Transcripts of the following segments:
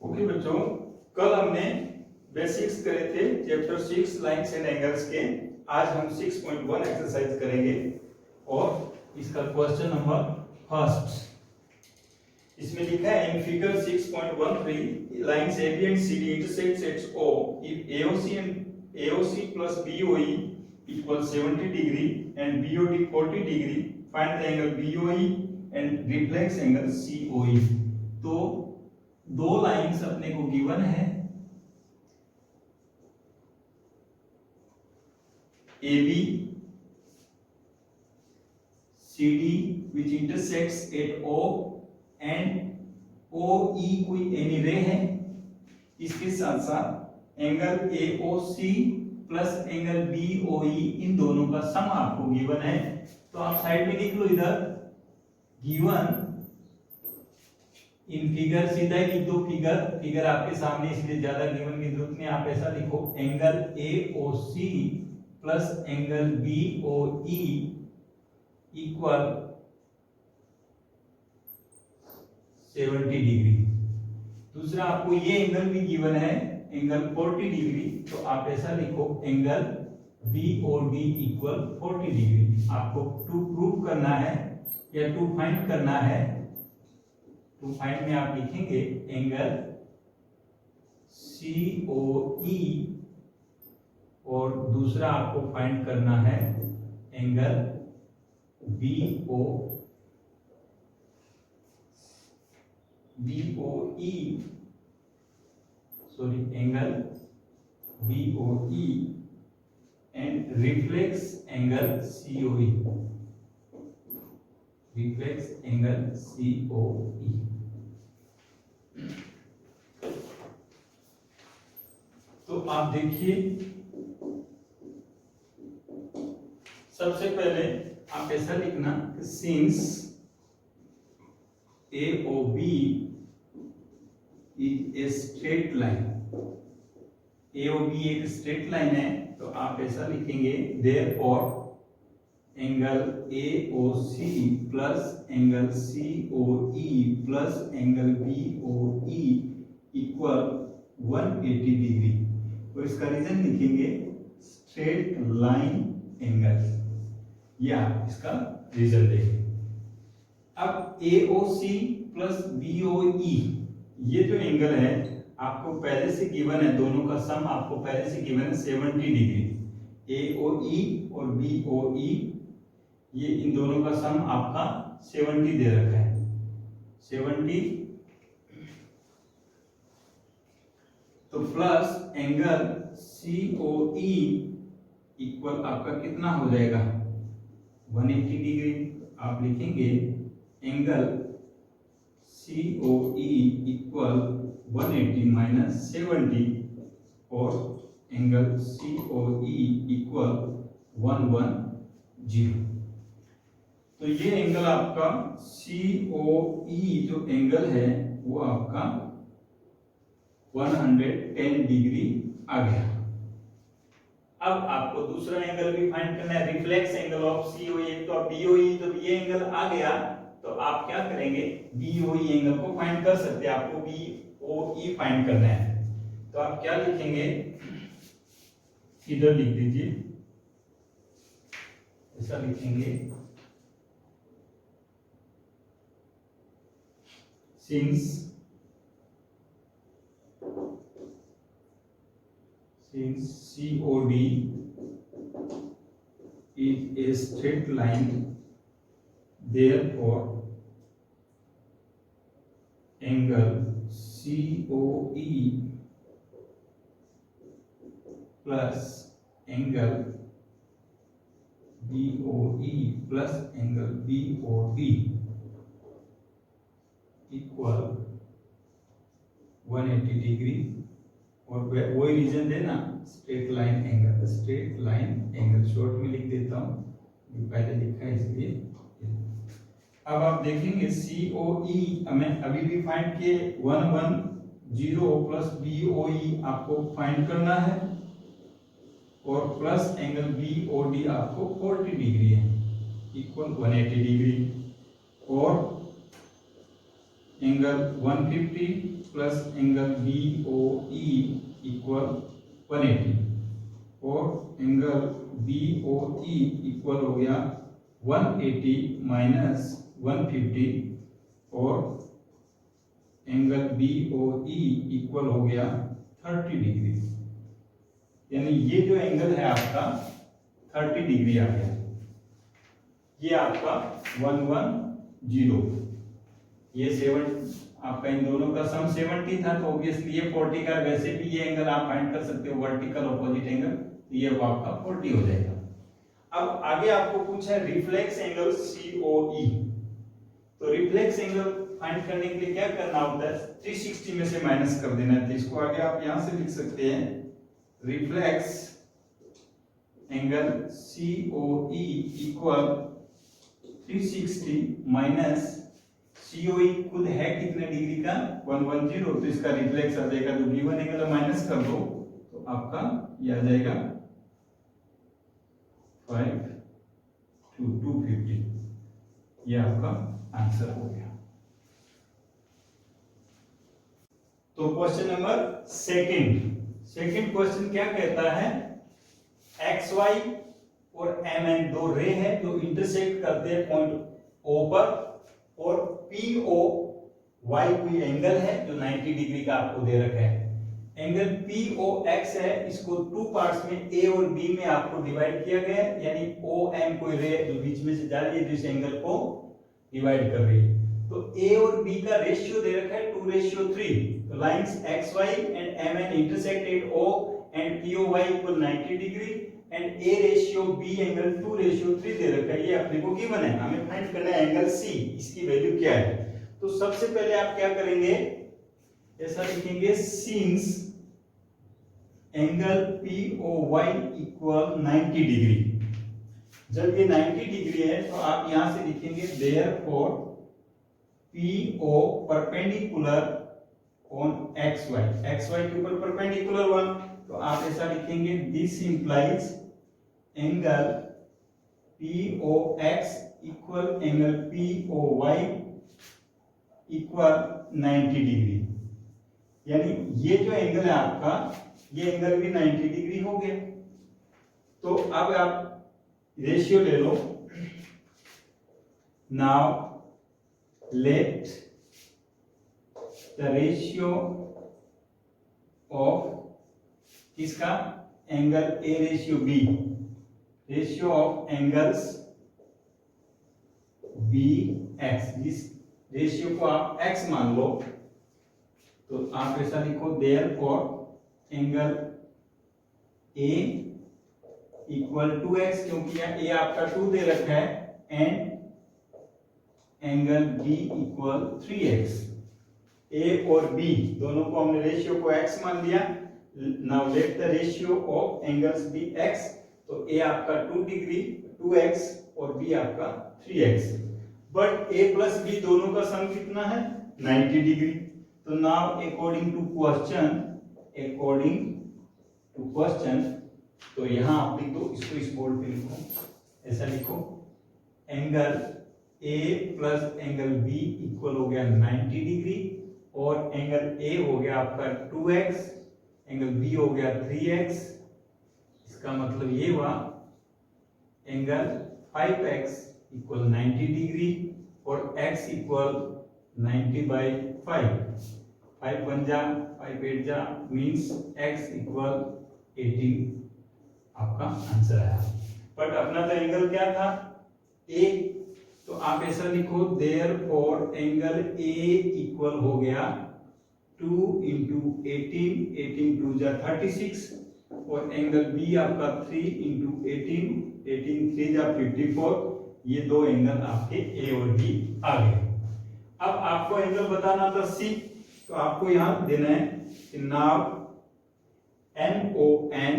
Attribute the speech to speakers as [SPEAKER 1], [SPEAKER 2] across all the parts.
[SPEAKER 1] Okay बच्चों, कल हमने बेसिक्स करे थे चैप्टर 6 लाइन्स एंड एंगल्स के। आज हम 6.1 एक्सरसाइज करेंगे और इसका क्वेश्चन नंबर फर्स्ट इसमें लिखा है in figure 6.13 lines AB and CD intersect at O if AOC plus BOE equals 70 degree and BOD 40 degree, find the angle BOE and reflex angle COE। तो दो लाइंस अपने को गिवन है, AB CD which intersects at O and OE कोई any रे है। इसके साथ साथ angle AOC plus angle BOE इन दोनों का सम आपको गिवन है। तो आप साइड में लिख लो, इधर गिवन इन फिगर, सीधा ही लिख दो फिगर आपके सामने, इसलिए ज्यादा गिवन की जरूरत नहीं। आप ऐसा लिखो angle AOC plus angle BOE equal 70 degree. दूसरा आपको ये एंगल भी गिवन है एंगल 40 डिग्री, तो आप ऐसा लिखो एंगल BOD इक्वल 40 डिग्री। आपको टू प्रूव करना है या टू फाइंड करना है। टू फाइंड में आप लिखेंगे एंगल COE और दूसरा आपको फाइंड करना है angle BOE angle BOE and reflex angle COE, reflex angle COE। तो आप देखिए, सबसे पहले आप ऐसा लिखना since AOB is a straight line, AOB एक स्ट्रेट लाइन है, तो आप ऐसा लिखेंगे therefore angle AOC plus angle COE plus angle BOE equal 180 degree. तो इसका रीजन लिखेंगे स्ट्रेट लाइन एंगल, या इसका रिजल्ट देंगे। अब AOC प्लस BOE ये जो एंगल है आपको पहले से गिवन है, दोनों का सम आपको पहले से गिवन है 70 डिग्री। AOE और BOE ये इन दोनों का सम आपका 70 दे रखा है, 70। तो प्लस एंगल COE इक्वल आपका कितना हो जाएगा 180 डिग्री। आप लिखेंगे एंगल COE इक्वल 180 माइनस 70 और एंगल COE इक्वल 110। तो ये एंगल आपका COE जो एंगल है वो आपका 110 डिग्री आ गया। अब आपको दूसरा एंगल भी फाइंड करना है, रिफ्लेक्स एंगल ऑफ COE। तो अब BOE जब ये एंगल आ गया तो आप क्या करेंगे, BOE एंगल को फाइंड कर सकते हैं। आपको BOE फाइंड करना है, तो आप क्या लिखेंगे, इधर लिख दीजिए, ऐसा लिखेंगे since COD is a straight line, therefore angle COE plus angle BOE plus angle BOD equal 180 degree. और वही रीजन देना straight line angle, straight line angle short में लिख देता हूं, पहले लिखा है इसलिए। अब आप देखेंगे COE हमें अभी भी फाइंड किए 110 प्लस BOE आपको फाइंड करना है और प्लस एंगल BOD आपको 40 डिग्री है इक्वल 180 डिग्री। और angle 150 plus angle BOE equal 180 और एंगल BOE इक्वल हो गया 180 माइनस 150 और एंगल BOE इक्वल हो गया 30 डिग्री। यानी ये जो एंगल है आपका 30 डिग्री आ गया। ये आपका 110, ये 7 आपका इन दोनों का सम 70 था, तो ऑब्वियसली ये 40 का, वैसे भी ये एंगल आप फाइंड कर सकते हो वर्टिकल ऑपोजिट एंगल, तो ये आपका 40 हो जाएगा। अब आगे आपको पूछा है रिफ्लेक्स एंगल COE। तो रिफ्लेक्स एंगल फाइंड करने के लिए क्या करना होता है, 360 में से माइनस कर देना है। तो इसको आगे आप यहां से लिख सकते हैं reflex angle COE equal 360 minus COE खुद है कितने डिग्री का 110, तो इसका रिफ्लेक्स आ जाएगा, जो गिवन एंगल माइनस कर दो तो आपका ये आ जाएगा 5 to 250। ये आपका आंसर हो गया। तो क्वेश्चन नंबर सेकंड क्वेश्चन क्या कहता है, XY और MN दो रे है जो इंटरसेक्ट करते हैं पॉइंट O पर, और POY कोई एंगल है जो 90 डिग्री का आपको दे रखा है। एंगल POX है, इसको टू पार्ट्स में A और B में आपको डिवाइड किया गया है, यानी OM कोई रे जो बीच में से जा रही है, जिस एंगल को डिवाइड कर रही है। तो A और B का रेशियो दे रखा है 2:3। तो lines XY and MN intersect at O and POY equal 90 degree and A ratio B angle 2:3 दे रखा है। ये अपने को गिवन है, हमें फाइंड करना है एंगल C, इसकी वैल्यू क्या है। तो सबसे पहले आप क्या करेंगे, ऐसा लिखेंगे since angle POY equal 90 degree. जब ये 90 डिग्री है तो आप यहां से लिखेंगे therefore PO perpendicular on XY के ऊपर परपेंडिकुलर 1, तो आप ऐसा लिखेंगे this implies angle POX equal angle POY equal 90 degree. यानी ये जो एंगल है आपका, ये एंगल भी 90 डिग्री हो गया। तो अब आप रेशियो ले लो। Now let the ratio of इसका angle A ratio B, ratio of angles BX, जिस रेशियो को आप x मान लो, तो आप ऐसा लिखो therefore angle A equal 2x, क्योंकि यहाँ A आपका 2 दे रखा है, and angle B equal 3x। A और B दोनों को हमने रेशियो को x मान लिया। Now let the ratio of angles be x, तो A आपका 2 डिग्री 2x और B आपका 3x, but A plus B दोनों का सम कितना है 90 डिग्री। तो नाउ अकॉर्डिंग टू क्वेश्चन, तो यहां आप लिख दो, इसको इस बोर्ड पे लिखो, ऐसा लिखो angle A plus angle B equal हो गया 90 डिग्री, और एंगल A हो गया आपका 2x, एंगल B हो गया 3x। इसका मतलब ये हुआ एंगल 5x इक्वल 90 डिग्री और x इक्वल 90/5। 5 बन जा 5 8 जा मींस x इक्वल 18 आपका आंसर आया। बट अपना तो एंगल क्या था A, तो आप ऐसा लिखो देयरफॉर एंगल A इक्वल हो गया 2 into 18, 18 2 जा 36, और एंगल B आपका 3 into 18, 18 3 जा 54। ये दो एंगल आपके A और B आ गए। अब आपको एंगल बताना था C, तो आपको यहां देना है कि now MON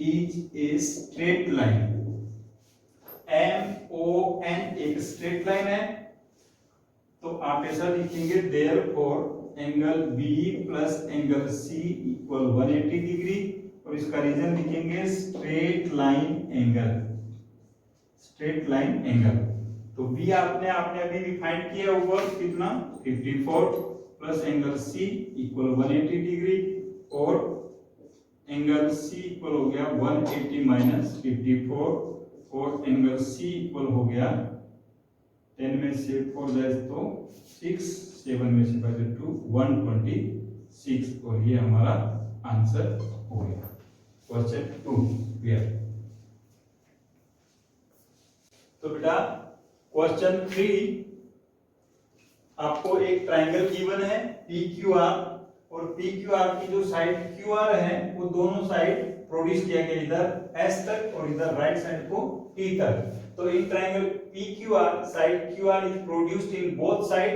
[SPEAKER 1] is a straight line। MON एक स्ट्रेट लाइन है, तो आप ऐसा लिखेंगे therefore angle B plus angle C equal 180 degree, और इसका रीजन लिखेंगे स्ट्रेट लाइन एंगल। तो बी आपने आपने अभी भी फाइंड किया ऊपर कितना 54 plus angle C equal 180 degree और एंगल सी इक्वल हो गया 180 माइनस 54 और एंगल सी इक्वल हो गया 10 में से 4 जाए तो 6, 7 में से बचे 2, 126 और ये हमारा आंसर हो गया क्वेश्चन 2 क्लियर। तो बेटा क्वेश्चन 3 आपको एक ट्रायंगल गिवन है PQR और PQR की जो साइड QR है वो दोनों साइड प्रोड्यूस किया गया इधर S तक और इधर राइट साइड को T तक। तो in triangle PQR side QR is produced in both side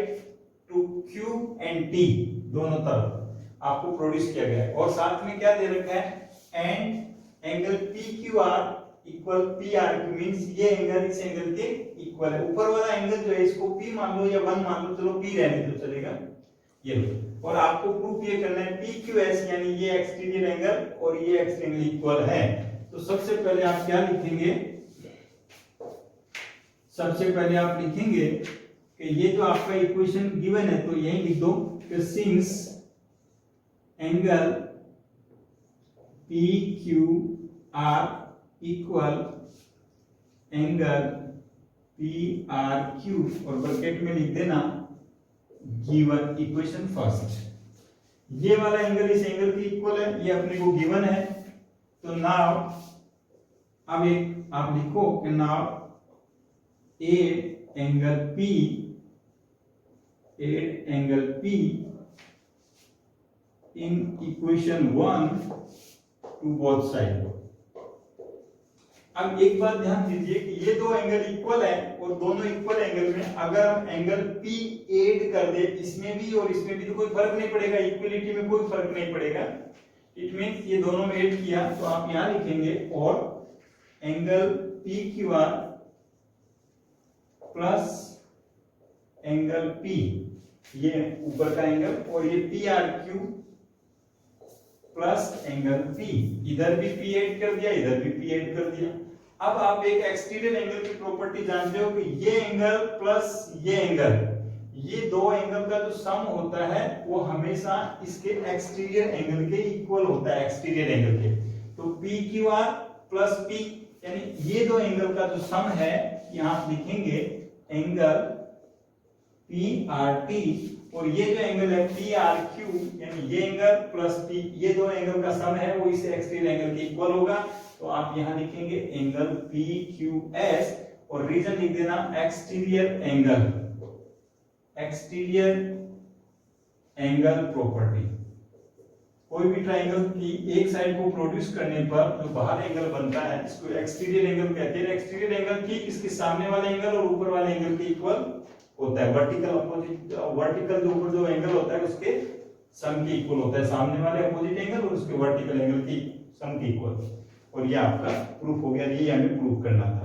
[SPEAKER 1] to Q and T दोनों तरफ आपको प्रोड्यूस किया गया है और साथ में क्या दे रखा है and angle PQR equal PRQ means ये एंगल इस एंगल के इक्वल है। ऊपर वाला एंगल जो है इसको P मान लो या 1 मान लो, चलो P रहने दो चलेगा ये लो। और आपको प्रूफ ये करना है PQS यानी ये एक्सटीरियर एंगल और ये एक्सटीरियर एंगल इक्वल है। तो सबसे पहले आप क्या लिखेंगे, सबसे पहले आप लिखेंगे कि ये जो आपका इक्वेशन गिवन है तो यही लिख दो कि since angle PQR equal angle PRQ और ब्रैकेट में लिख देना गिवन इक्वेशन फर्स्ट। ये वाला एंगल इस एंगल के इक्वल है, ये अपने को गिवन है। तो नाउ अब एक आप लिखो कि now add angle P in equation 1 to both side. अब एक बात ध्यान दीजिए कि ये दो एंगल इक्वल है और दोनों इक्वल एंगल में अगर हम एंगल P ऐड कर दे इसमें भी और इसमें भी तो कोई फर्क नहीं पड़ेगा, इक्वलिटी में कोई फर्क नहीं पड़ेगा। इट मींस ये दोनों में ऐड किया तो आप यहां लिखेंगे और angle PQR plus angle P ये ऊपर का एंगल और ये PRQ प्लस एंगल P, इधर भी P ऐड कर दिया इधर भी P ऐड कर दिया। अब आप एक एक्सटीरियर एंगल की प्रॉपर्टी जानते हो कि ये एंगल प्लस ये एंगल, ये दो एंगल का जो सम होता है वो हमेशा इसके एक्सटीरियर एंगल के इक्वल होता है, एक्सटीरियर एंगल के। तो PQR प्लस P यानी ये दो एंगल का जो सम है यहां आप लिखेंगे एंगल PRT और ये जो एंगल है PRQ यानी ये एंगल प्लस P ये दो एंगल का सम है वो इस एक्सटीरियर एंगल के इक्वल होगा। तो आप यहां लिखेंगे एंगल PQS और रीजन लिख देना एक्सटीरियर एंगल प्रॉपर्टी। कोई भी ट्रायंगल की एक साइड को प्रोड्यूस करने पर जो बाहर एंगल बनता है इसको एक्सटीरियर एंगल कहते हैं। एक्सटीरियर एंगल ठीक इसके सामने वाले एंगल और ऊपर वाले एंगल के इक्वल होता है। वर्टिकल अपोजिट वर्टिकल जो ऊपर जो एंगल होता है उसके सम के इक्वल होता है, सामने वाले अपोजिट एंगल और उसके वर्टिकल एंगल की सम के इक्वल। और ये आपका प्रूफ हो गया, ये हमें प्रूफ करना था।